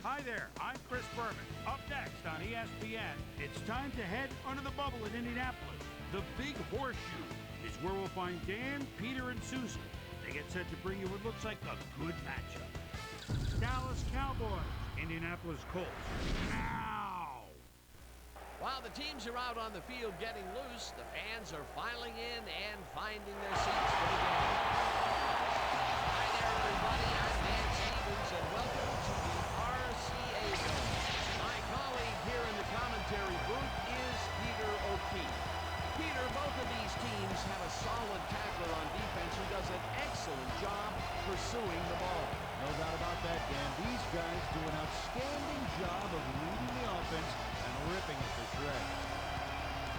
Hi there, I'm Chris Berman. Up next on ESPN, it's time to head under the bubble in Indianapolis. The Big Horseshoe is where we'll find Dan, Peter, and Susie. They get set to bring you what looks like a good matchup. Dallas Cowboys, Indianapolis Colts. Now! While the teams are out on the field getting loose, the fans are filing in and finding their seats for the game. Hi there, everybody. I'm Dan Stevens, and welcome to the RCA Dome. My colleague here in the commentary booth is Peter O'Keefe. Peter, both of these teams have a solid tackler on defense who does an excellent job pursuing the ball. No doubt about that, Dan. These guys do an outstanding job of leading the offense and ripping it to shreds.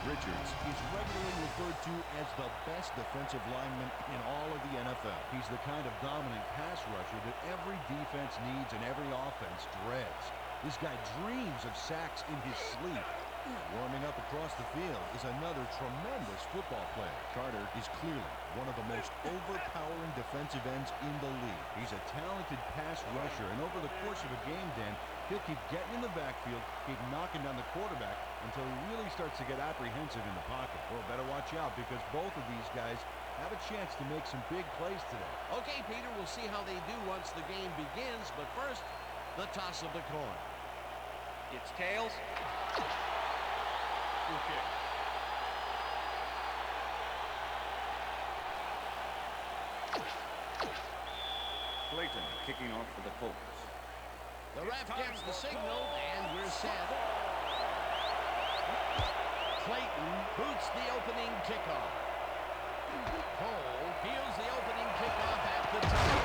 Richards is regularly referred to as the best defensive lineman in all of the NFL. He's the kind of dominant pass rusher that every defense needs and every offense dreads. This guy dreams of sacks in his sleep. Warming up across the field is another tremendous football player. Carter is clearly one of the most overpowering defensive ends in the league. He's a talented pass rusher, and over the course of a game, Dan, he'll keep getting in the backfield, keep knocking down the quarterback until he really starts to get apprehensive in the pocket. Well, better watch out because both of these guys have a chance to make some big plays today. Okay, Peter, we'll see how they do once the game begins, but first, the toss of the coin. It's tails. Okay. Clayton kicking off for the Colts. The ref gives the signal, and we're set. Clayton boots the opening kickoff. Cole fields the opening kickoff at the top.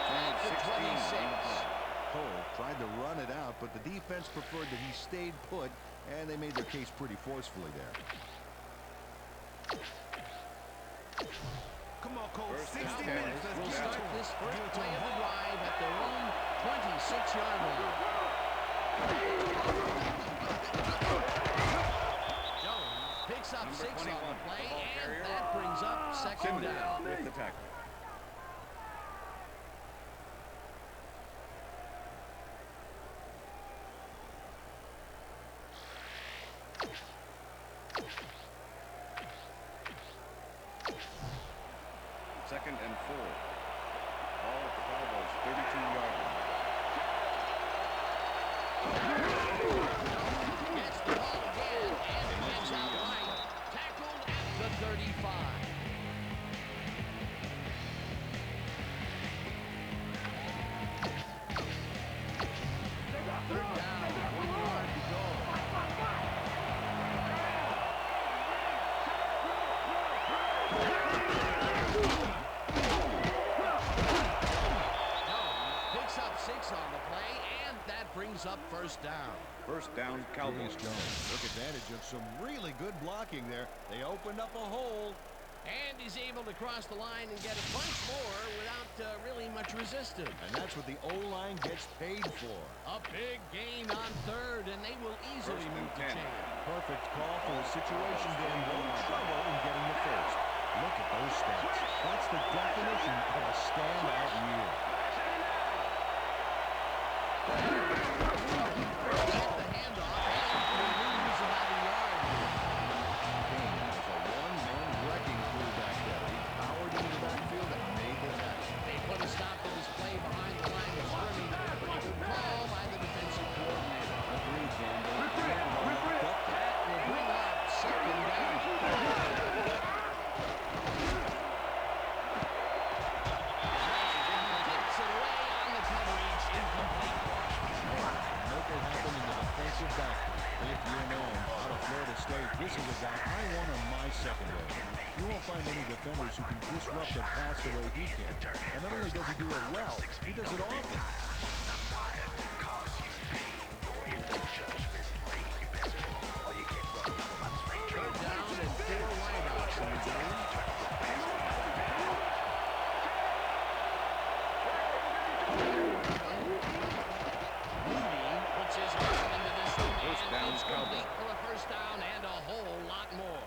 At the 26. Cole tried to run it out, but the defense preferred that he stayed put, and they made their case pretty forcefully there. Come on, Cole. First 60 down. minutes. Let's We'll get start it. this first play of the drive at their own 26-yard line. Jones picks up Number 6 on 21, the play, the ball and carrier. that brings up second down. With the tackle. Second and 4. Ball at the Cowboys 32-yard line. Gets the ball again, and he gets out right. Tackled at the 35. Third down, 1 yard to go. Picks up 6 on the play, and that brings up first down. First down, Cowboys. Jones took advantage of some really good blocking there. They opened up a hole. And he's able to cross the line and get a bunch more without really much resistance. And that's what the O-line gets paid for. A big gain on third, and they will easily First and move the 10. chain. Perfect call for a situation where no trouble in getting the first. Look at those stats. That's the definition of a standout year. Get the handoff, and we lose about a yard. It's a one-man wrecking crew back there. He powered into the backfield and made the catch. They put a stop to this play behind the line of scrimmage. Pretty good call by the defensive coordinator. Agreed, Dan. That will bring up second down. Takes it away on the coverage, incomplete. Make it happen in the defensive backfield. If you're known out of Florida State, this is a guy I want on my secondary. You won't find any defenders who can disrupt the pass the way he can. And not only does he do it well, he does it often. Third down and 4 wideouts in the game. Mooney puts his arm into this one, First and down, it's Cowboys. complete for a first down and a whole lot more.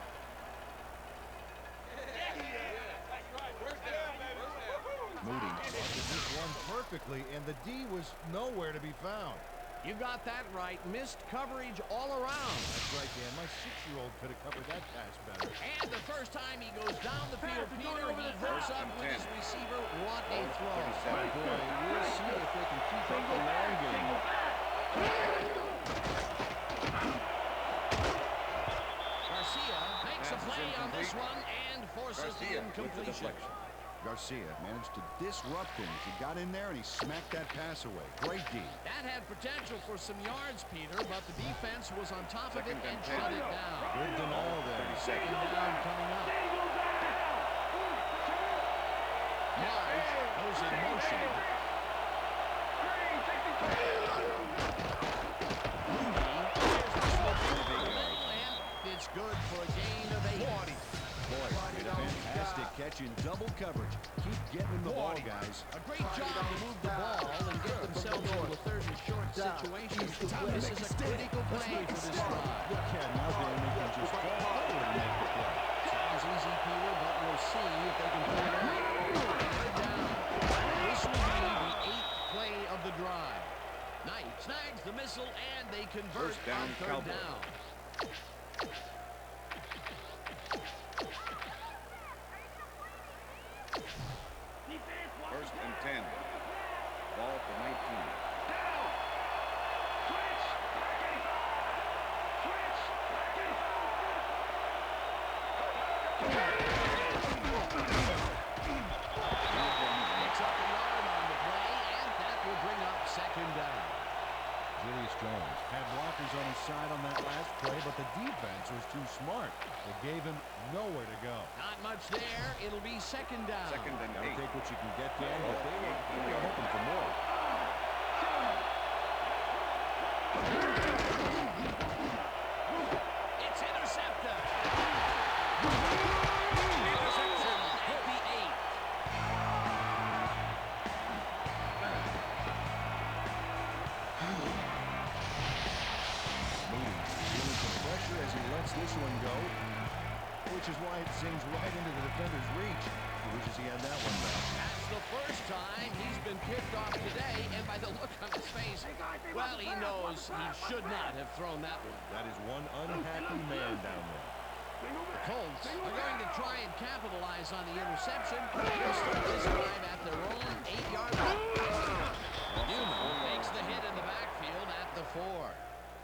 Moody crosses this one perfectly, and the D was nowhere to be found. You got that right. Missed coverage all around. That's right, Dan. My 6-year-old could have covered that pass better. And the first time he goes down the field, Peter, he hooks up with his receiver. What a throw. Boy, we'll see if they can keep up the long game. Garcia makes a play on this one and forces the incompletion. Garcia managed to disrupt him as he got in there and he smacked that pass away. Great D. That had potential for some yards, Peter, but the defense was on top of it and shut it down. Good denial there. Second down coming up. Marsh goes in motion. It's good for a gain of 8. Boy, made a fantastic catch in double coverage. Keep getting him the ball, guys. A great job to move the ball and get themselves into a third and short situation. This is a critical play for this drive. Now they can just fall forward and make the play. Sounds easy, Peter, but we'll see if they can pull it off. Third down. This will be the 8th play of the drive. Knight snags the missile, and they convert on third down. First and 10. Ball at the 19. Picks up a yard on the play, and that will bring up second down. Julius Jones had blockers on his side on that last play, but the defense was too smart. It gave him nowhere to go. Not much there. It'll be second down. Second and Gotta 8. take what you can get, Dan, but they were hoping for more. It's intercepted. Hit the 8. Moody feeling some pressure as he lets this one go, which is why it sings right into the defender's reach. He wishes he had that one back. That's the first time he's been picked off today, and by the look on his face, well, he knows he should not have thrown that one. That is one unhappy man down there. The Colts are going to try and capitalize on the interception. They'll start this drive at their own 8-yard line. Newman makes the hit in the backfield at the 4.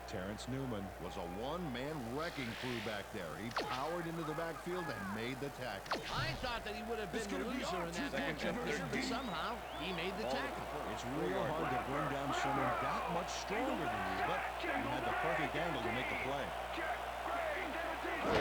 Terrence Newman was a one-man wrecking crew back there. He powered into the backfield and made the tackle. I thought that he would have been the loser in that matchup, but somehow he made the tackle. It's real hard to bring down someone that much stronger than you, but he had the perfect angle to make the play. He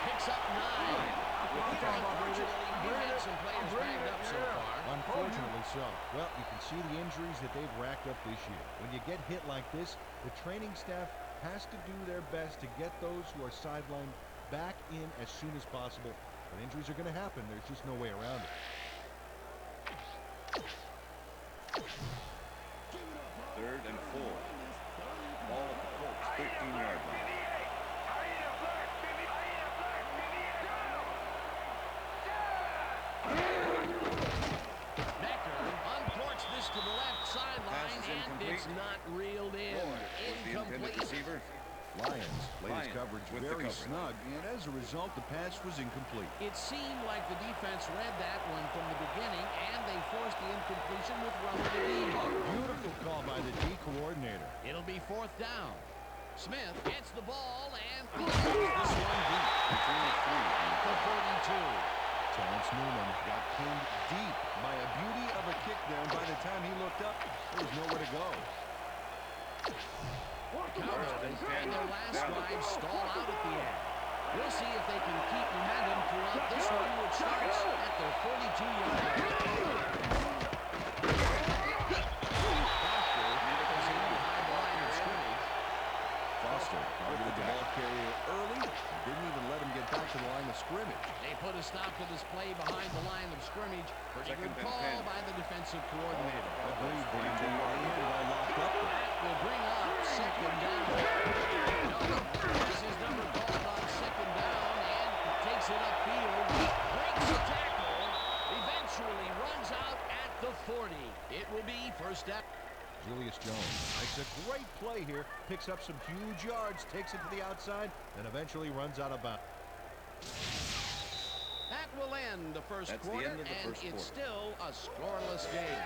picks up 9. Unfortunately, we've had some players banged up so far. Unfortunately so. Well, you can see the injuries that they've racked up this year. When you get hit like this, the training staff has to do their best to get those who are sidelined back in as soon as possible. But injuries are going to happen. There's just no way around it. Third and 4. Ball at the Colts 13-yard line. To the left sideline, and it's not reeled in. Incomplete. Lions played his coverage very snug, and as a result, the pass was incomplete. It seemed like the defense read that one from the beginning, and they forced the incompletion with relative ease. Beautiful call by the D coordinator. It'll be 4th down. Smith gets the ball and fires this one deep. At the 42. Terrence Newman got pinned deep by a beauty of a kick there, and by the time he looked up, there was nowhere to go. Cowboys in their last drive stall out at the end. We'll see if they can keep momentum throughout this one, which starts at their 42-yard line. Foster targeted the ball carrier early, didn't even let him get back to the line of scrimmage. They put a stop to this play behind the line of scrimmage. Pretty good call by the defensive coordinator. Agreed, Dan. They had it all locked up there. That will bring up second down. This is number called on second down and takes it upfield first down. Julius Jones makes a great play here, picks up some huge yards, takes it to the outside, and eventually runs out of bounds. That will end the first That's the quarter, end of the and first it's quarter. still a scoreless game.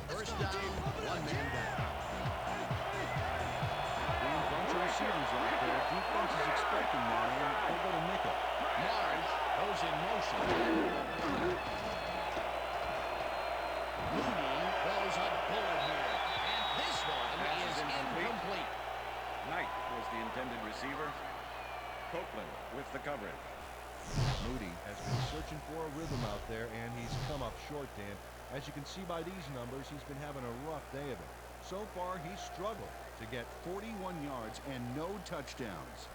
First down, one man down. Being a bunch of receivers out there, defense is expecting that, and they'll go to nickel. Marge goes in motion. Mooney throws a bullet here. And this one Pass is is incomplete. incomplete. Knight was the intended receiver. Copeland with the coverage. Moody has been searching for a rhythm out there, and he's come up short, Dan. As you can see by these numbers, he's been having a rough day of it. So far, he's struggled to get 41 yards and no touchdowns.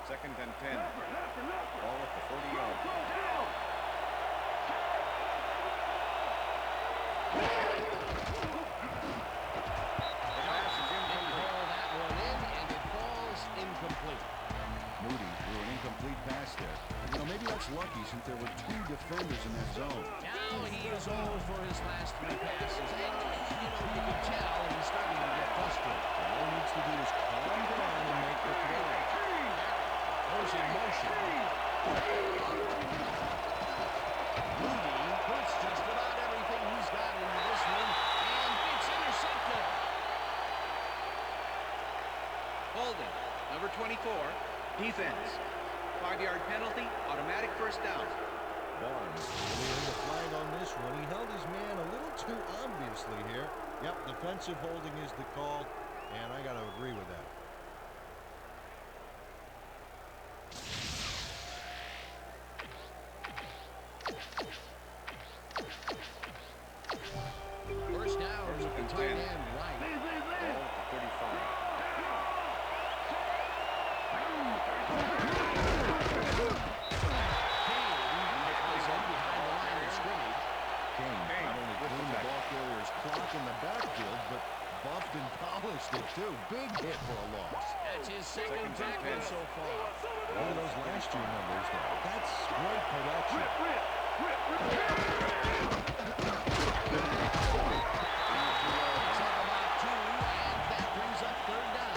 Second and 10. Ball at the 40-yard line. The pass is They incomplete. call that one in, and it falls incomplete. Moody threw an incomplete pass there. You know, maybe that's lucky since there were two defenders in that zone. Now he is 0 for his last 3 passes. And, you know, you can tell he's starting to get frustrated. All he needs to do is calm down and make the throw. Goes in motion. Moody puts just about everything he's got into this one, and it's intercepted. Holding, number 24, defense. 5-yard penalty, automatic first down. Barnes clearing the flag on this one. He held his man a little too obviously here. Yep, defensive holding is the call, and I got to agree with that. First down First with the and tight 10. end right. Ball at the 35. Kane not only cleaned the ball carrier's clock in the backfield, but buffed and polished it too. Big hit for a loss. That's his second Second and tackle 10. so far. One of those last year numbers, though. That's great production. It's up about 2, and that brings up third down.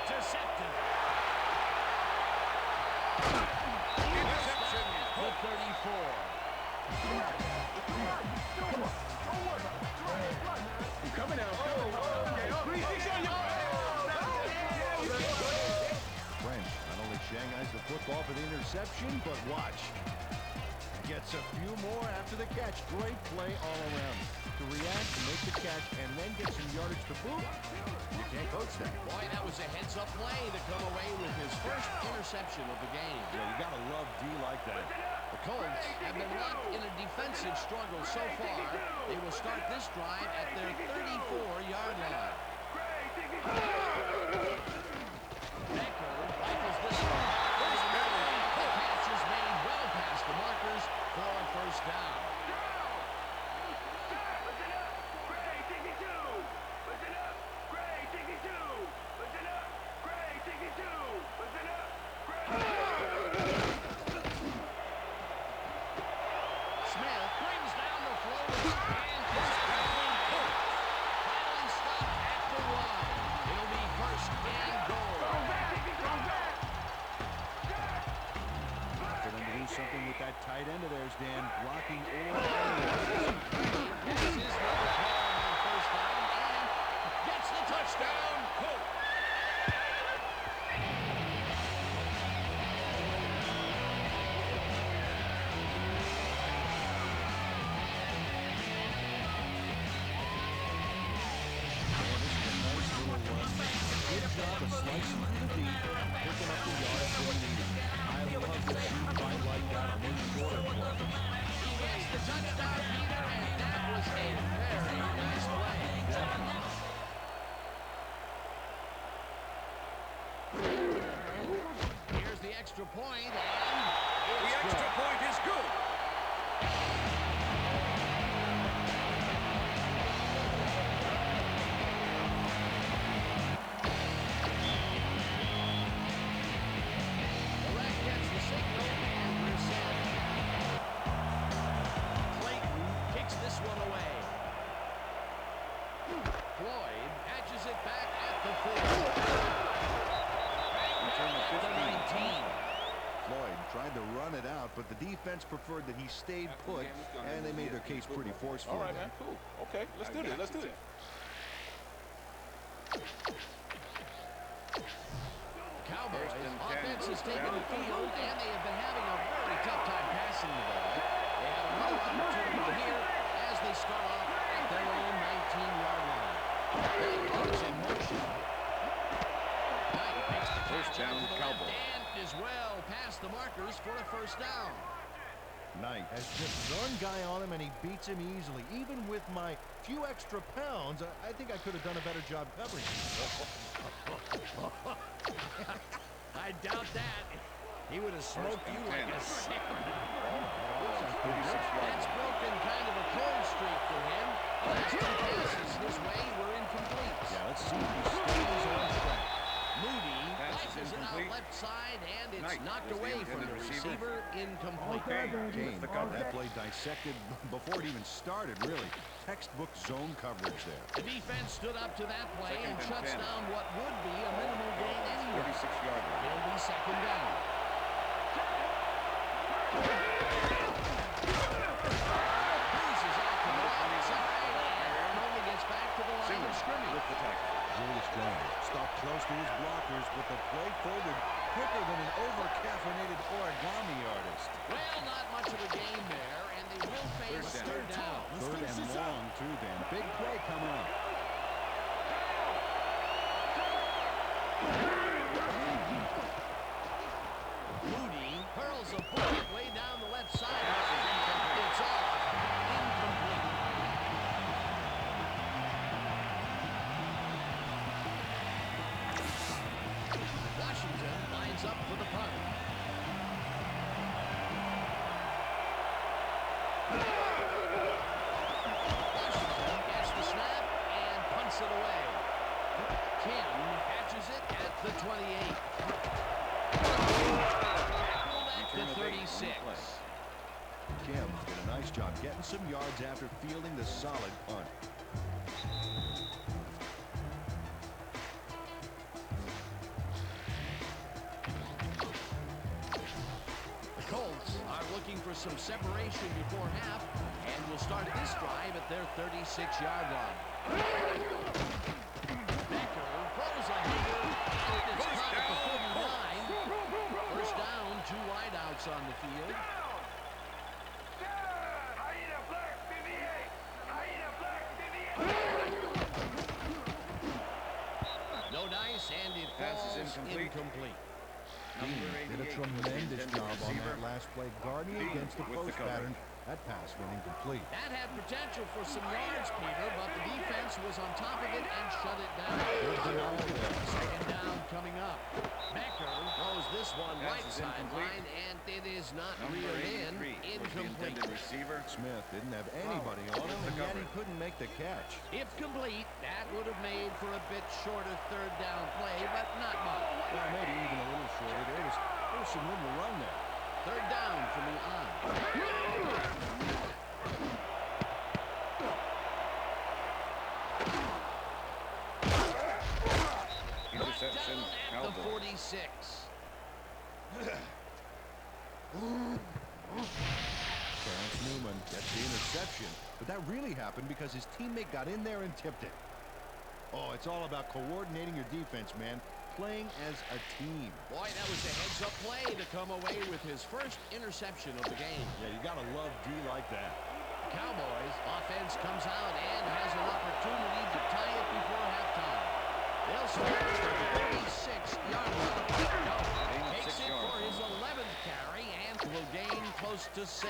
Intercepted. Interception. The 34. Coming out. French not only Shanghai's the football for the interception, but watch. Gets a few more after the catch. Great play all around. To react, make the catch, and then get some yardage to boot. You can't coach that. Boy, that was a heads-up play to come away with his first interception of the game. Yeah, you gotta love D like that. The Colts have been locked in a defensive struggle so far. They will start this drive at their 34-yard line. Becker rifles this one. There's another one. The catch is made well past the markers for a first down. Smith brings down the throw and is tackling Cook. Finally stopped at the 1. It'll be first and goal. For them to do something with that tight end of theirs, Dan, blocking or running. That's his number call on first down and gets the touchdown. Cook. Good job of slicing through deep, picking up the yards when needed. I love to see fight like that on those shorter plays. extra point, and The it's extra good. point is good. The ref gets the signal, and we're set. Clayton kicks this one away. Floyd catches it back at the 4. Return to At the 15. 19. Floyd tried to run it out, but the defense preferred that he stayed put, and they made their case pretty forceful. All right, man. Cool. Okay, let's do this. Let's do this. Cowboys First and 10. offense has taken the field, and they have been having a very tough time passing the ball. They have another opportunity here as they start off at their own 19-yard line. Knight goes in motion. Knight makes the First catch out down, to the Cowboys. left and is well past the markers for a first down. Knight has just one guy on him, and he beats him easily. Even with my few extra pounds, I think I could have done a better job covering him. I doubt that. He would have smoked you like a salmon. 36 yards. That's broken kind of a cold streak for him. Last two passes his way were incomplete. Yeah, let's see if he stays on track. Moody Pass is flashes it out incomplete. left side, and it's Knight knocked was the away from intended the receiver. receiver. Incomplete. With the cover. That play dissected before it even started, really. Textbook zone coverage there. The defense stood up to that play Second and and shuts 10. down what would be a minimal gain anyway. 36-yard line. It'll be second down. Breezes out to the outside and only gets back to the line of Simmons scrimmage. with the tackle. Julius Jones stopped close to his blockers, but the play folded quicker than an over-caffeinated origami artist. Well, not much of a gain there, and they will face First third down. Third and long, too, Dan. Big play coming up. Moody hurls a bullet way down the left sideline. It's off. Incomplete. Washington lines up for the punt. Washington gets the snap and punts it away. Kim catches it at the 28. Tackled at the 36. Kim did a nice job getting some yards after fielding the solid punt. The Colts are looking for some separation before half and will start this drive at their 36-yard line. Becker throws a hanger, and it's caught at the 49. First down, two wideouts on the field. No dice, and it Pass falls is incomplete. Dean did a tremendous job on that last play, guarding Dean against the with the post cover. pattern. That pass went incomplete. That had potential for some yards, Peter, but the defense was on top of it and shut it down. Good denial there. Second down coming up. Becker throws this one Pass right is sideline, and it is not Number reeled in. 83 was the Incomplete. intended receiver. Smith didn't have anybody on him, and yet he couldn't make the catch. If complete, that would have made for a bit shorter third down play, but not much. Well, maybe even a little shorter. There was some room to run there. Third down from the on. Interception. Down at the Cowboys. 46. Terrence Newman gets the interception, but that really happened because his teammate got in there and tipped it. Oh, it's all about coordinating your defense, man. Playing as a team. Boy, that was a heads-up play to come away with his first interception of the game. Yeah, you gotta love D like that. Cowboys offense comes out and has an opportunity to tie it before halftime. They'll start at the 36-yard line. Takes it for his 11th carry and will gain close to 6.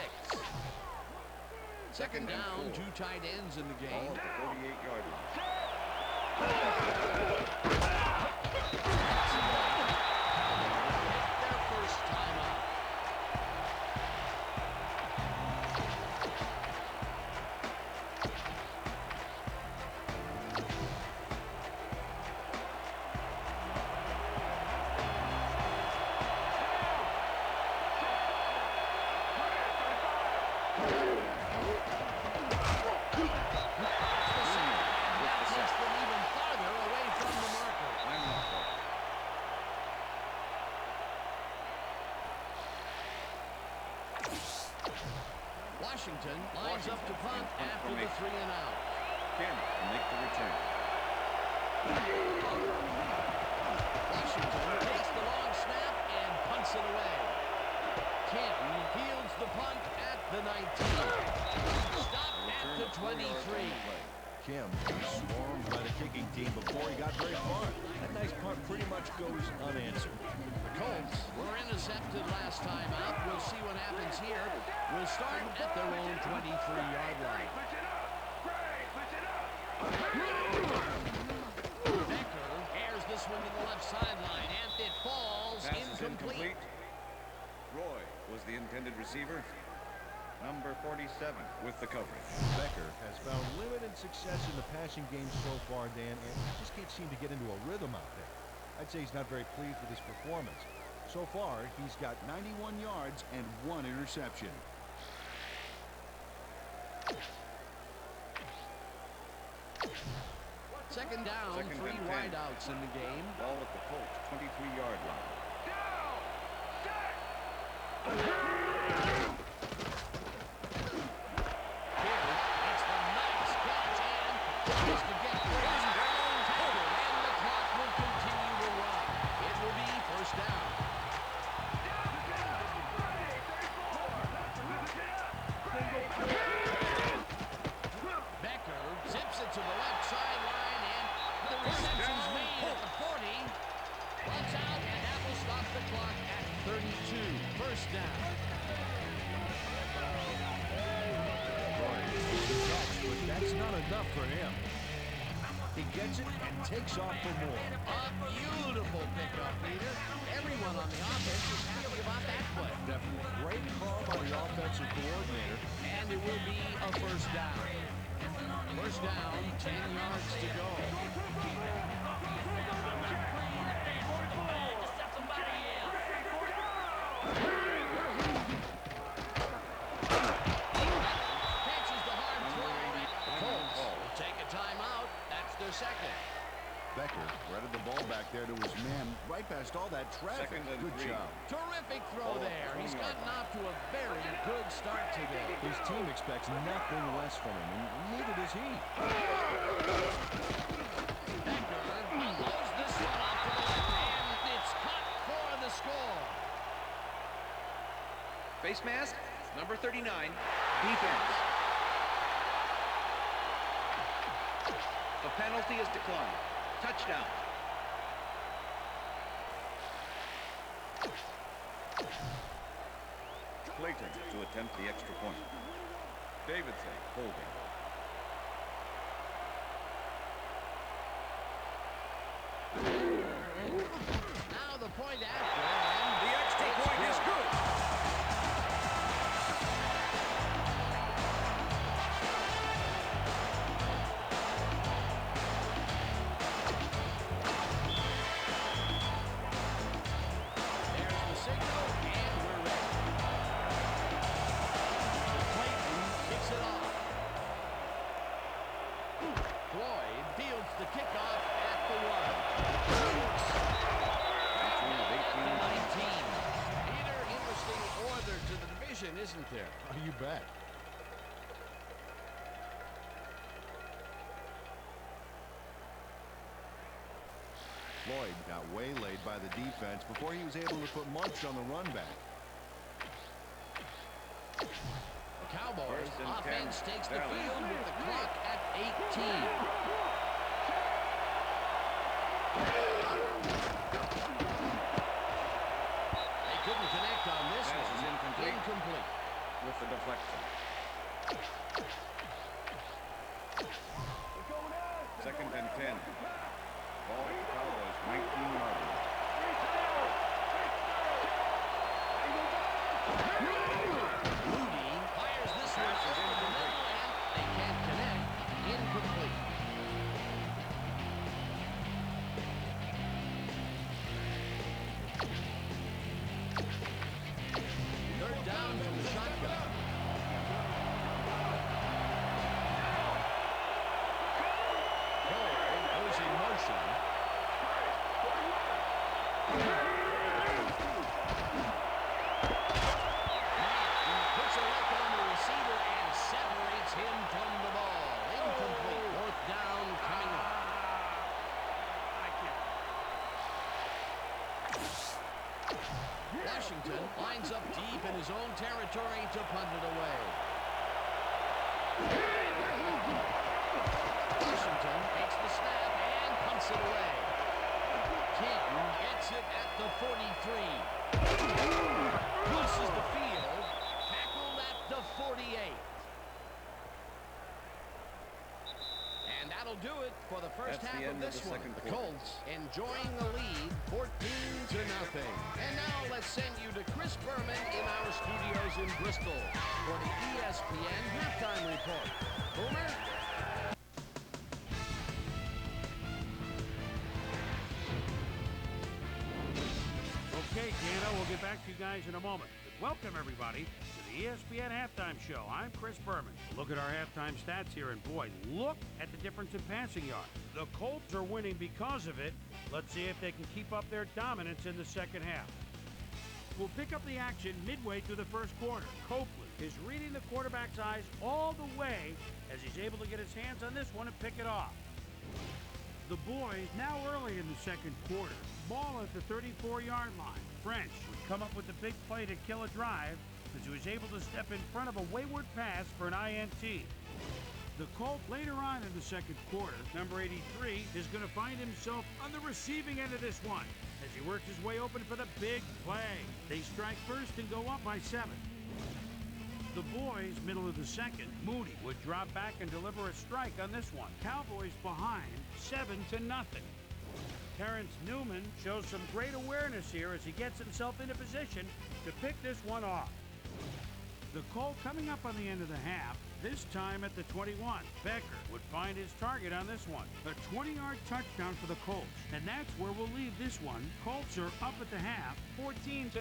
Second and down, 4. two tight ends in the Ball game. at the 48-yard line. Their first time Washington lines up to punt after the 3 and out. Kim will make the return. Washington takes the long snap and punts it away. Kim fields the punt at the 19. Stopped at the 23. Kim swarmed by the kicking team before he got very far. That nice punt pretty much goes unanswered. The Colts were intercepted last time out. We'll see what happens here. We'll start at their own 23-yard line. Becker airs this one to the left sideline, and it falls incomplete. Roy was the intended receiver. Number 47 with the coverage. Becker has found limited success in the passing game so far, Dan, and he just can't seem to get into a rhythm out there. I'd say he's not very pleased with his performance. So far, he's got 91 yards and 1 interception. Second down, 3 wideouts in the game. Ball at the Colts 23-yard line. Enough for him. He gets it and takes off for more. A beautiful pickup, Peter. Everyone on the offense is happy about that play. Definitely great call by the offensive coordinator. And it will be a first down. First down, 10 yards to go. Second. Becker threaded the ball back there to his man, right past all that traffic. Good job. Terrific throw there. He's gotten off to a very good start today. His team expects nothing less from him, and neither does he. Becker blows this one off to the left, and it's cut for the score. Face mask, number 39, defense. The penalty is declined. Touchdown. Clayton to attempt the extra point. Davidson holding. Now the point after, and The extra point is good. Isn't there? Oh, you bet. Floyd got waylaid by the defense before he was able to put Munch on the run back. The Cowboys offense takes the field with the clock at 18. They couldn't connect on this one. Incomplete. With the deflection. Second and 10. Ball at the Cowboys 19-yard line. Moody fires this one over the middle, and they can't connect. Incomplete. Washington lines up deep in his own territory to punt it away. Washington takes the snap and punts it away. King gets it at the 43. Crosses the field. Tackled at the 48. And that'll do it for the first half of this one. The Colts enjoying the lead, 14-0. And now let's send you to Chris Berman in our studios in Bristol for the ESPN halftime report. Boomer? Okay, Dano, we'll get back to you guys in a moment. But welcome, everybody, to the ESPN Halftime Show. I'm Chris Berman. Look at our halftime stats here, and boy, look at the difference in passing yards. The Colts are winning because of it. Let's see if they can keep up their dominance in the second half. We'll pick up the action midway through the first quarter. Copeland is reading the quarterback's eyes all the way as he's able to get his hands on this one and pick it off. The boys now early in the second quarter. Ball at the 34-yard line. French would come up with the big play to kill a drive as he was able to step in front of a wayward pass for an INT. The Colts later on in the second quarter, number 83, is going to find himself on the receiving end of this one as he works his way open for the big play. They strike first and go up by 7. The boys, middle of the second, Moody would drop back and deliver a strike on this one. Cowboys behind, 7-0. Terrence Newman shows some great awareness here as he gets himself into position to pick this one off. The Colts coming up on the end of the half, this time at the 21. Becker would find his target on this one. A 20-yard touchdown for the Colts. And that's where we'll leave this one. Colts are up at the half, 14-0.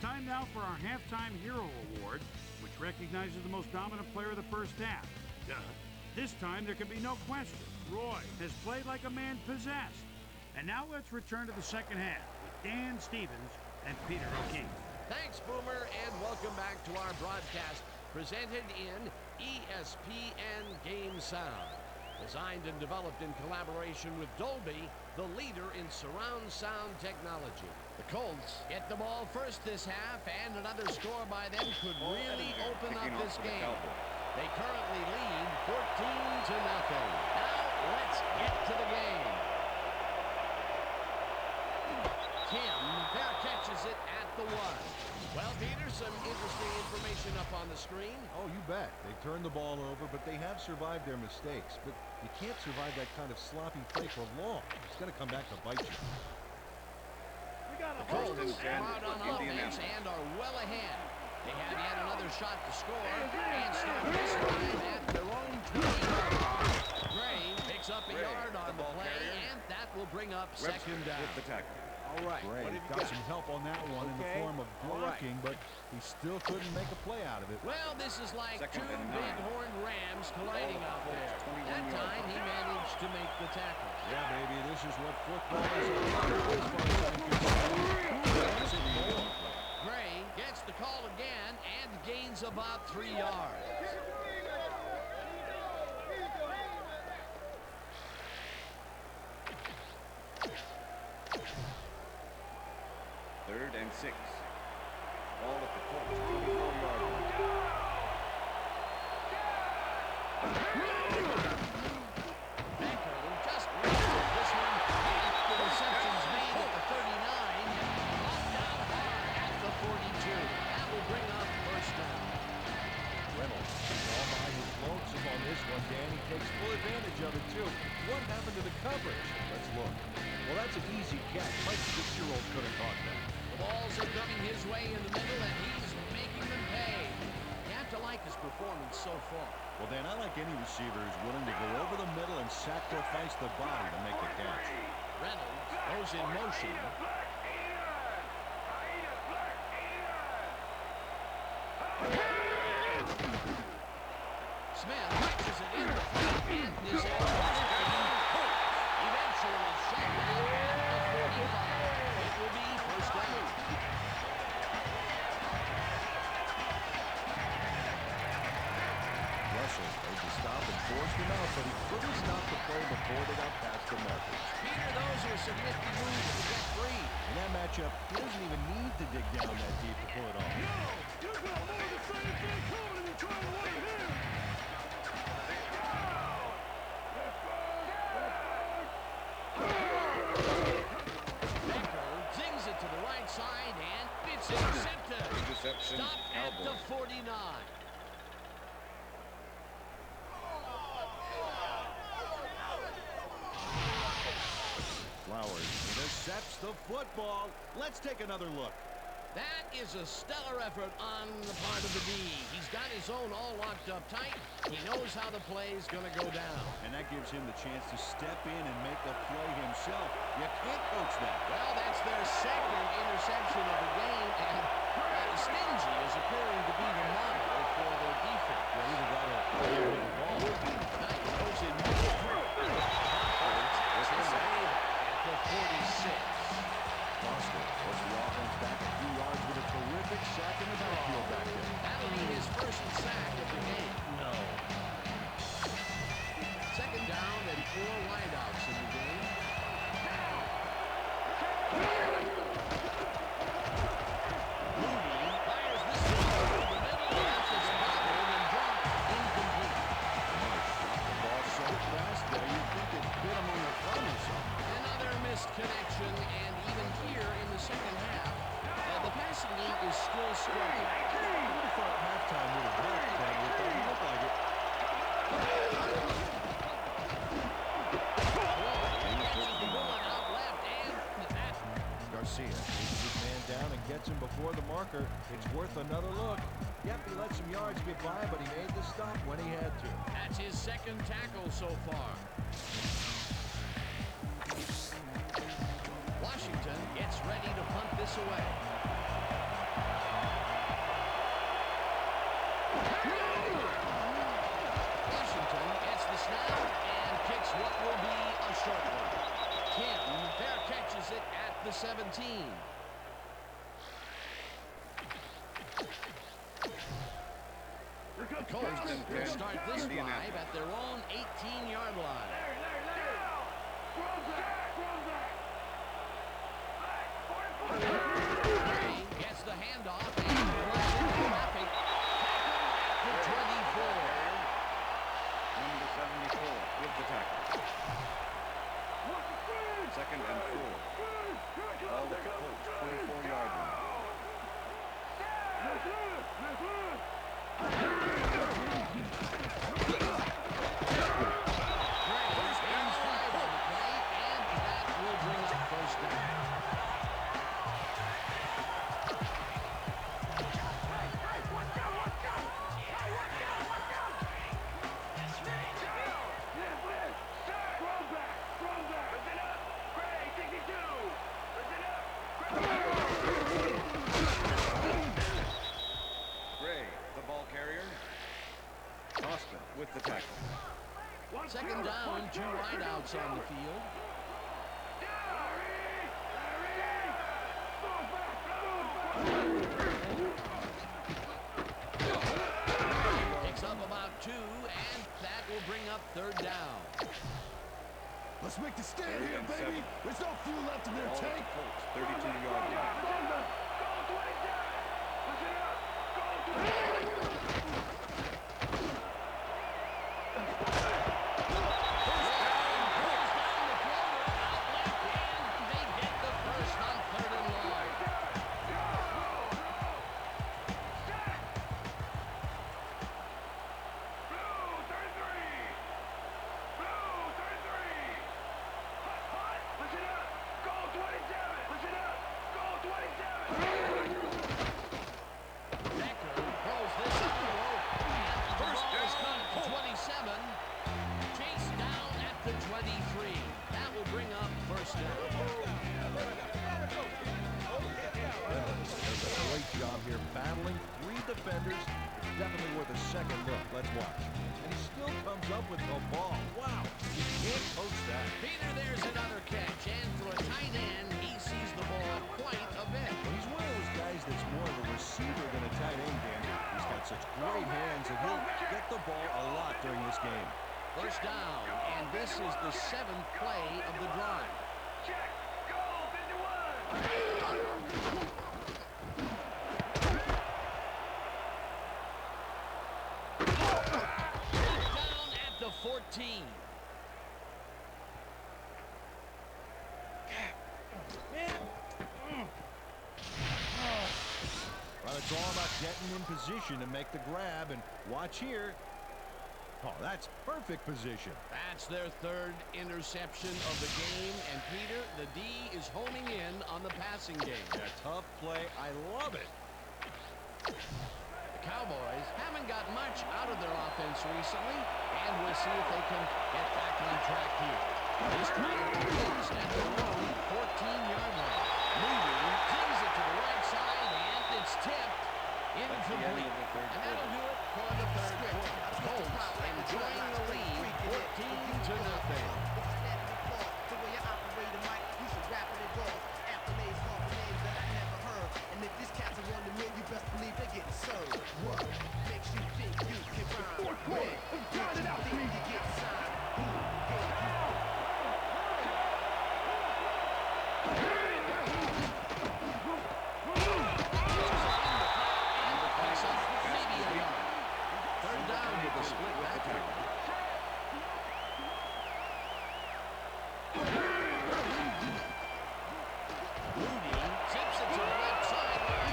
Time now for our Halftime Hero Award, which recognizes the most dominant player of the first half. This time there can be no question. Roy has played like a man possessed. And now let's return to the second half with Dan Stevens and Peter O'Keefe. Thanks, Boomer, and welcome back to our broadcast presented in ESPN Game Sound. Designed and developed in collaboration with Dolby, the leader in surround sound technology. The Colts get the ball first this half, and another score by them could really open up this game. They currently lead 14-0. Now let's get to the game. Kim there catches it at the 1. Well, Peter, some interesting information up on the screen. Oh, you bet. They turned the ball over, but they have survived their mistakes. But you can't survive that kind of sloppy play for long. It's going to come back to bite you. The Colts come out on offense and are well ahead. They have yet another shot to score and start this time at their own 20-yard line. Gray picks up a yard on the play, and that will bring up second down. With the tackle. All right, Gray got some help on that one in the form of blocking, but he still couldn't make a play out of it. Well, this is like two big-horned rams colliding out there. That time, he managed to make the tackle. Yeah, baby, this is what football is all about as far as I'm concerned. Gray gets the call again and gains about 3 yards. Third and 6. Ball at the Colts 24-yard line. Becker just missed this one. The reception's made at the 39. Off down hard at the 42. That will bring up first down. Reynolds all by his lonesome on this one, Dan. He takes full advantage of it, too. What happened to the coverage? Let's look. Well, that's an easy catch. My 6-year-old could have caught that. The balls are coming his way in the middle, and he's making them pay. You have to like his performance so far. Well, Dan, I like any receiver who's willing to go over the middle and sacrifice the body to make the catch. Reynolds goes in motion. Smith catches it in the front and is at the 15. Eventually shut down at the 45. It will be first down. Russell tried to stop and forced him out, but he couldn't stop the play before they got past the marker. Peter, those are some nifty moves to get free. In that matchup, he doesn't even need to dig down that deep to pull it off. Yo, you got more of the same thing coming and you're trying to win here. Becker zings it to the right side, and it's intercepted. Interception, Stopped at the Cowboys. 49. Flowers intercepts the football. Let's take another look. That is a stellar effort on the part of the D. He's got his own all locked up tight. He knows how the play is going to go down. And that gives him the chance to step in and make the play himself. You can't coach that. Well, that's their second interception of the game, and Stingy is appearing to be the model for their defense. Well, either that or the ball. That goes in it's a save at the 46. Foster puts the offense back a few yards with a terrific sack in the backfield back there. That'll be his first sack of the game. No. Second down and 4 wideouts in the game. Moody fires this one over the middle. It's bobbled and dropped incomplete. The ball so fast there, you'd think it hit him on the thumb or something. Another missed connection, and even here in the second half, the passing game is still struggling. I would have thought halftime would have helped, but it doesn't look like it. Garcia takes his man down and gets him before the marker. It's worth another look. Yep, he let some yards get by, but he made the stop when he had to. That's his second tackle so far. Washington gets ready to punt this away. Washington gets the snap and kicks what will be a short one. Canton fair catches it at the 17. The Colts will start this drive at their own 18-yard line. Gray gets the handoff and runs into traffic. The 24. Number 74 with the tackle. Second and 4. All at the Colts, 24-yard line. Gray gains 5 on the play, and that will bring up first down. Gray, the ball carrier. Austin with the tackle. Second down, 2 wideouts on the field. Picks up about 2, and that will bring up third down. Let's make the stand Third here, and baby. 7. There's no fuel left in their All at tank. the Colts, 32-yard line. They get the first on 3rd and long. Becker throws this up the rope. And first is cut to 27. Chase down at the 23. That will bring up first down. Does a great job here battling 3 defenders. It's definitely worth a second look. Let's watch. And he still comes up with the ball. Wow, you can't coach that. Peter, there's another catch. And for a tight end, he sees the ball quite a bit. Well, he's one of those guys that's more of a receiver than a tight end, Dan. He's got such great hands that he'll get the ball a lot during this game. First down And this is the 7th play of the drive. Check. Go. 51. Down at the 14. Well, it's all about getting in position to make the grab, and watch here. Oh, that's perfect position. That's their 3rd interception of the game, and Peter, the D is homing in on the passing game. A tough play. I love it. The Cowboys haven't got much out of their offense recently, and we'll see if they can get back on track here. This time, begins at their own 14-yard line. Moving, tees it to the right side, and it's tipped. Incomplete. And that'll do it for the 3rd quarter. Colts enjoying the lead, 14-0. And if this cat's a wonder meal, you best believe they're getting served. What makes you think you can rhyme? Fourth quarter. Got it out, Think me. you get signed? Who gave you? Maybe a yard. 3rd down with a split back. Rudy zips it to the left sideline.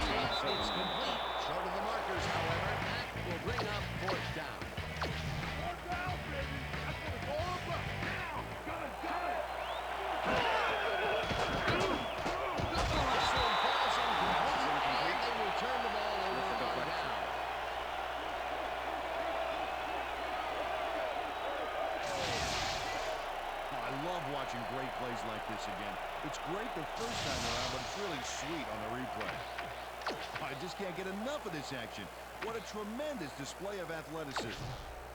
It's complete. Short of the markers, however. That will bring up 4th down. Fourth down, baby. That's what it's all about. Now. Got it. This one falls incomplete, and they will turn the ball over on down. I love watching great plays like this again. It's great the first time around, but it's really sweet on the replay. I just can't get enough of this action. What a tremendous display of athleticism.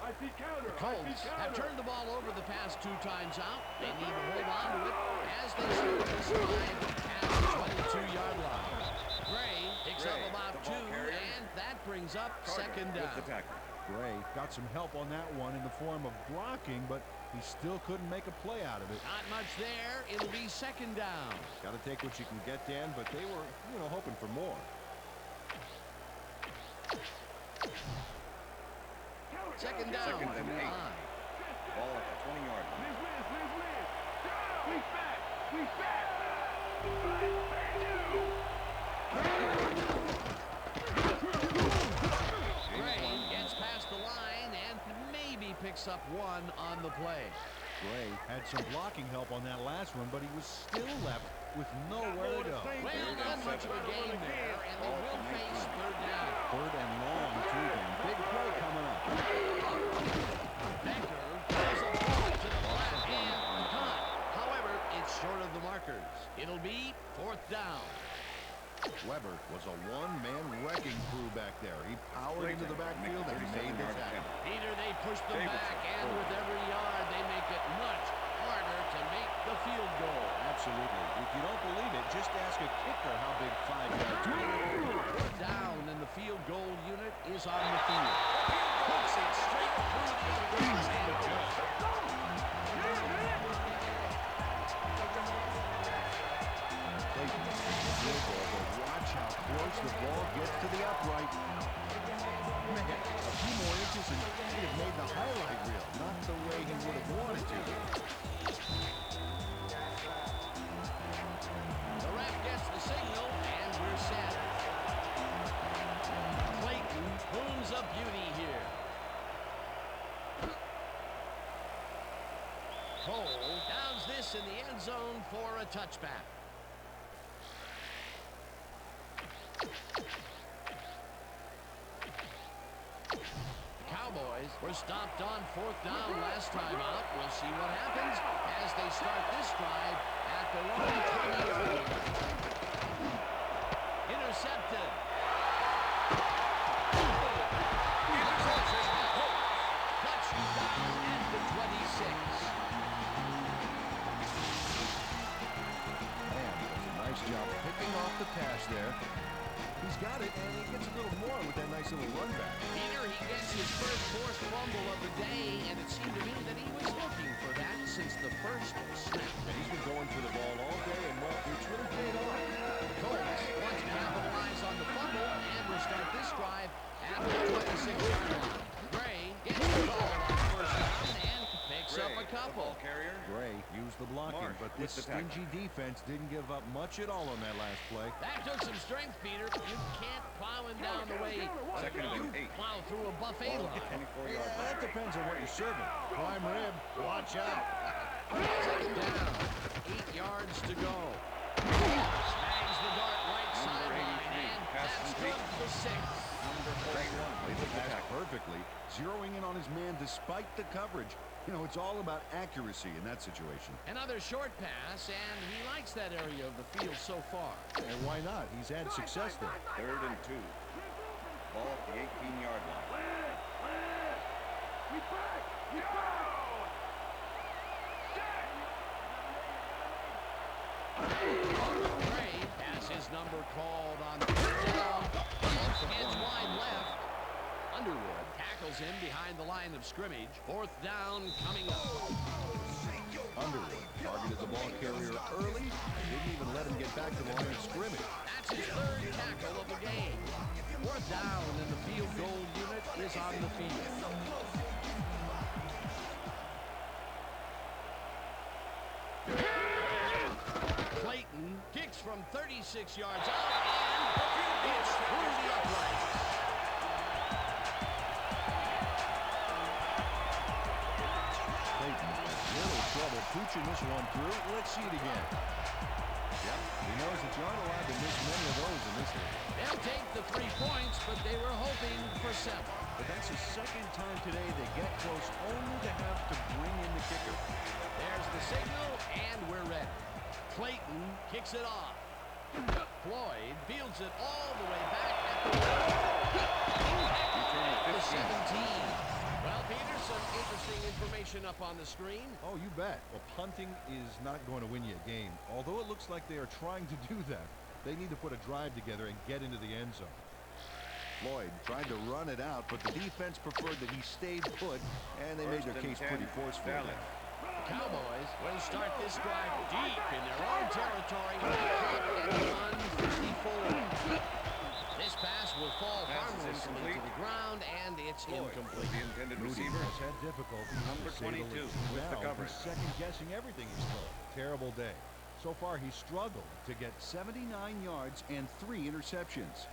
I see counter. Colts have turned the ball over the past 2 times out. They need to hold on to it as they start this drive at the 22-yard line. Gray picks up about 2, and that brings up 2nd down. Gray got some help on that one in the form of blocking, but he still couldn't make a play out of it. Not much there. It'll be 2nd down. Got to take what you can get, Dan, but they were, hoping for more. Second down Second from and the 8. line. Ball at the 20-yard line. Liz wins. We back. Gray gets past the line and maybe picks up 1 on the play. Gray had some blocking help on that last one, but he was still left with nowhere to go. Well, not much of a game there, and they will face 3rd down. 3rd and long, too, Dan. Big play coming up. Becker throws a ball to the flat and caught. However, it's short of the markers. It'll be 4th down. Weber was a one-man wrecking crew back there. He powered into the backfield and made the tackle. Peter, they push them back, and with every yard, they make it much harder to make the field goal. Absolutely. If you don't believe it, just ask a kicker how big 5 yards are. Down, and the field goal unit is on the field. Hooks it straight through the uprights and just Clayton, the field goal, but watch how close the ball gets to the upright. Man, a few more inches and he'd have made the highlight reel. Not the way he would have wanted to. the ref gets the signal, and we're set. Clayton booms a beauty here. Cole downs this in the end zone for a touchback. Cowboys were stopped on 4th down last time out. We'll see what happens as they start this drive at their own 20-yard line. Intercepted. Touchdown at the 26. Man, does a nice job picking off the pass there. He's got it, and he gets a little more with that nice little run back. Peter, he gets his first forced fumble of the day, and it seemed to me that he was looking for that since the first snap. And he's been going for the ball all day, and, well, it's really paid off. Colts want to capitalize on the fumble and will start this drive at the 26-yard line. Gray gets the ball on first down and picks up a couple. Carrier. Gray used the blocking, Marsh but with this the tackle. stingy defense didn't give up much at all on that last play. That took some strength, Peter. You can't plow him down the way Second and you 8. plow through a buffet Ball at the line. 24-yard Yeah, line. that depends on what you're serving. Prime rib, watch out. Second down, 8 yards to go. Snags the dart right Number sideline, 83, and pass that's complete. good for 6. Number 41. Played the pass perfectly, zeroing in on his man despite the coverage. You know, it's all about accuracy in that situation. Another short pass, and he likes that area of the field so far. And why not? He's had success there. Third and 2. Ball at the 18-yard line. We back! We back! Gray has his number called on third down. It's wide left. Underwood tackles him behind the line of scrimmage. Fourth down coming up. Underwood targeted the ball carrier early. Didn't even let him get back to the line of scrimmage. That's his third tackle of the game. Fourth down, and the field goal unit is on the field. Clayton kicks from 36 yards out, and it's through the uprights. Clayton has little trouble pooching this one through. Let's see it again. Yep, he knows that you aren't allowed to miss many of those in this league. They'll take the 3 points, but they were hoping for 7. But that's the second time today they get close, only to have to bring in the kicker. There's the signal, and we're ready. Clayton kicks it off. Floyd fields it all the way back at the 17. Well, Peter, some interesting information up on the screen. Oh, you bet. Well, punting is not going to win you a game. Although it looks like they are trying to do that. They need to put a drive together and get into the end zone. Floyd tried to run it out, but the defense preferred that he stayed put, and they made their case pretty forceful. The Cowboys will start this drive deep in their own territory with a clock at 1:54. This pass will fall harmlessly to the ground, and it's incomplete. The intended Moody receiver. has had difficulty. Number 22 with the coverage. He's second-guessing everything he's told. Terrible day. So far, he's struggled to get 79 yards and 3 interceptions.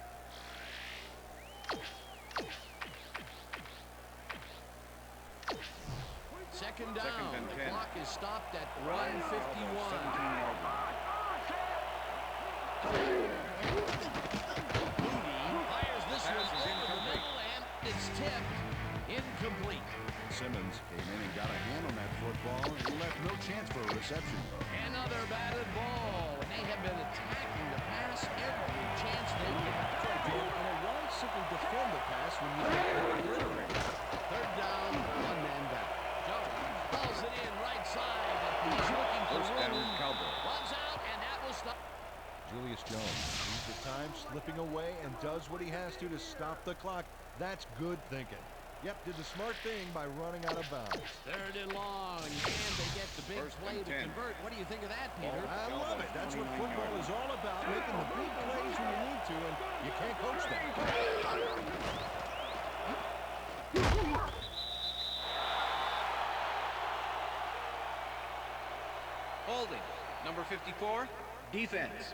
Second down. Second and The 10. clock is stopped at 1:51. 17-yard line. Moody fires this Pass one is over the incomplete. middle, and it's tipped. Incomplete. Simmons came in and got a hand on that football and left no chance for a reception. Another batted ball. And they have been attacking the pass every chance they get. And why simply defend the pass when you can obliterate it? Third down, 1 man back. Jones hauls it in right side. He's looking for First down, room. Cowboys. Runs out, and that will stop. Julius Jones sees the time slipping away and does what he has to stop the clock. That's good thinking. Yep, did the smart thing by running out of bounds. Third and long, and they get the big First play and to 10. convert. What do you think of that, Peter? I love it. That's what football is all about, making the big plays when you need to, and you can't coach that. Holding. Number 54, defense.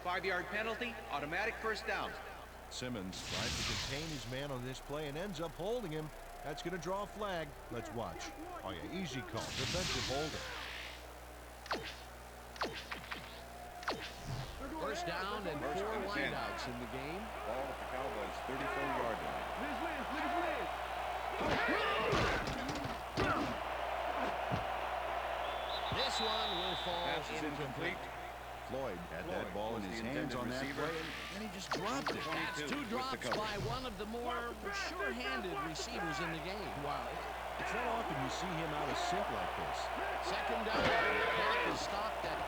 5-yard penalty, automatic first down. Simmons tries to contain his man on this play and ends up holding him. That's going to draw a flag. Let's watch. Oh, yeah, easy call. Defensive holding. First down and 4 First and 10. wideouts in the game. Ball at the Cowboys' 34-yard line. This one will fall Pass is incomplete. Floyd had that Floyd ball in was his the hands intended on that receiver. play, and he just dropped it. That's 2 with the drops coverage. by one of the more sure-handed receivers in the game. Wow. It's not often you see him out of sync like this. Second down. The clock is stopped at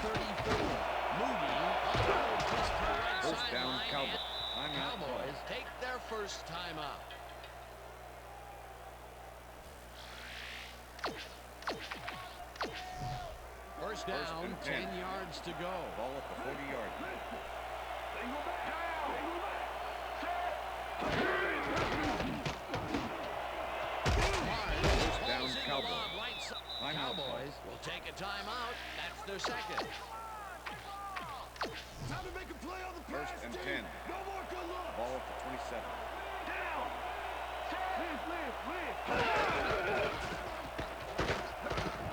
1:34. Moody. Twist to the right First down, sideline, Cowboys. and Colts timeout. First down, 10 yards to go. Ball at the 40-yard line. First down, Cowboys. Cowboys will take a timeout. That's their second. Time to make a play on the pass, First and team. 10. No more good luck. Ball at the 27. Down.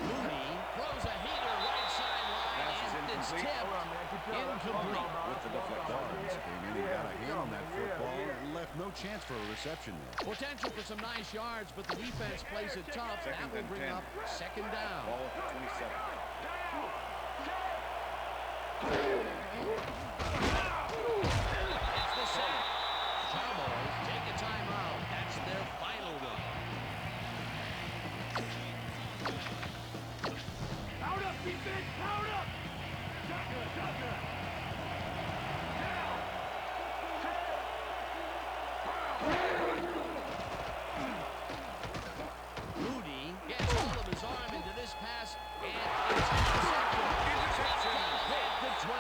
Mooney throws a heater right sideline. Pass is And it's incomplete. tipped. Incomplete. With the deflection. Came in and got a hand on that football. Left no chance for a reception there. Potential for some nice yards, but the defense plays it tough. That Second will and bring 10. up second down. Ball at the 27. It's the sack. Cowboys take a timeout. That's their final one. Out up, defense. Out up. Shotgun, shotgun. Moody gets all of his arm into this pass, and it's intercepted. Hit the 20.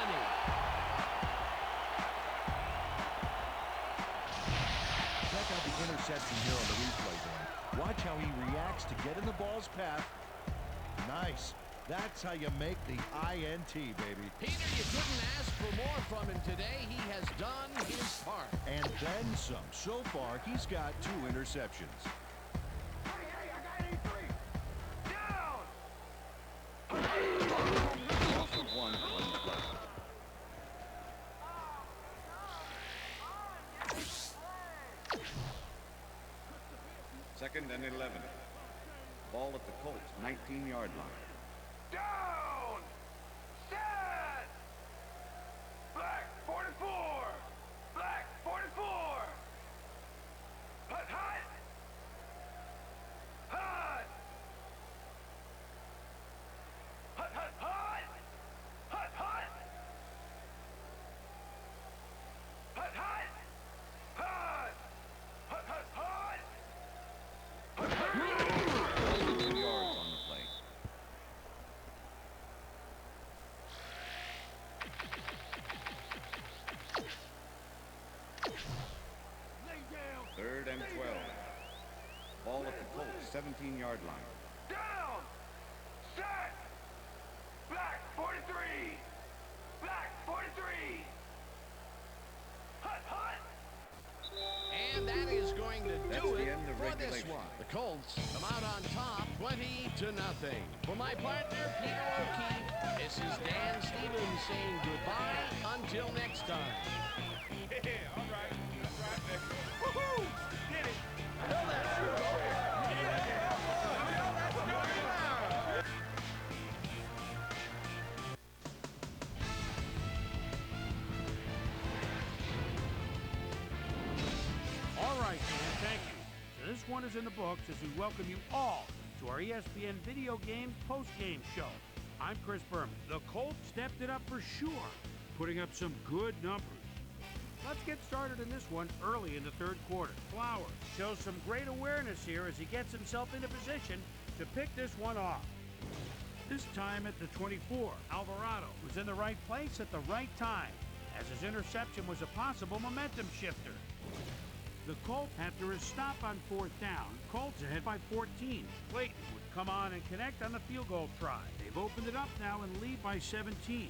Check out the interception here on the replay, Dan. Watch how he reacts to get in the ball's path. Nice. That's how you make the INT, baby. Peter, you couldn't ask for more from him today. He has done his part. And then some. So far, he's got 2 interceptions. Hey, I got 83. Down. Loss of 1 on the play. Second and 11. Ball at the Colts, 19-yard line. Down. Set. Black 44. Black 44. Hut, hut. Hut. Hut, hut, hut. Hut, hut. Hut, hut. Hut. Hut, hut, hut. Hut, hut. 2 yards on the play. Lay down. Third and 12. Ball at the Colts, 17-yard line. Down. Set. Black 43. Black 43. Hut, hut. And that is going to That's do the it end of for this regulation. one. The Colts come out on top, 20-0. For my partner, Peter O'Keefe, this is Dan Stevens saying goodbye until next time. Yeah, all right. That's right, baby. Woohoo! Get it. Tell that shit. Yeah. Let's go now. All right, Dan, thank you. So this one is in the books as we welcome you all to our ESPN Video Games post-game show. I'm Chris Berman. The Colts stepped it up for sure, putting up some good numbers. Let's get started in this one early in the third quarter. Flowers shows some great awareness here as he gets himself into position to pick this one off. This time at the 24, Alvarado was in the right place at the right time, as his interception was a possible momentum shifter. The Colts, after his stop on 4th down, Colts ahead by 14. Clayton would come on and connect on the field goal try. They've opened it up now and lead by 17.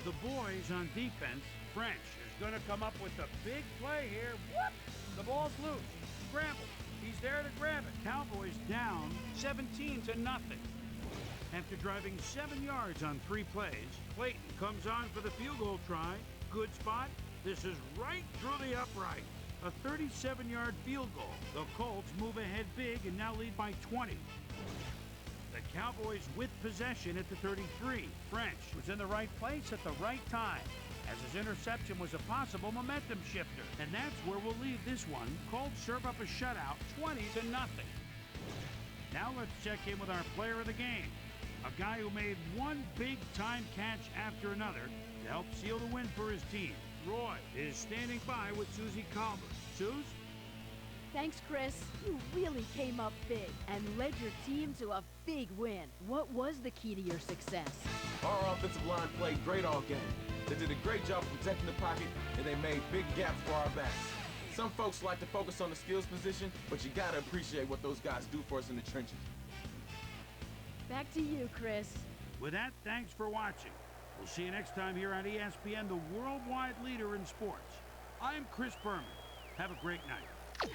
The boys on defense, French is going to come up with a big play here. Whoop! The ball's loose. Scramble. He's there to grab it. Cowboys down 17-0. After driving 7 yards on 3 plays, Clayton comes on for the field goal try. Good spot. This is right through the upright. A 37-yard field goal. The Colts move ahead big and now lead by 20. The Cowboys with possession at the 33. French was in the right place at the right time, as his interception was a possible momentum shifter. And that's where we'll leave this one. Colts serve up a shutout, 20-0. Now let's check in with our player of the game. A guy who made one big-time catch after another to help seal the win for his team. Roy is standing by with Susie Colbert. Suze? Thanks, Chris. You really came up big and led your team to a big win. What was the key to your success? Our offensive line played great all game. They did a great job of protecting the pocket, and they made big gaps for our backs. Some folks like to focus on the skills position, but you gotta appreciate what those guys do for us in the trenches. Back to you, Chris. With that, thanks for watching. We'll see you next time here on ESPN, the worldwide leader in sports. I'm Chris Berman. Have a great night.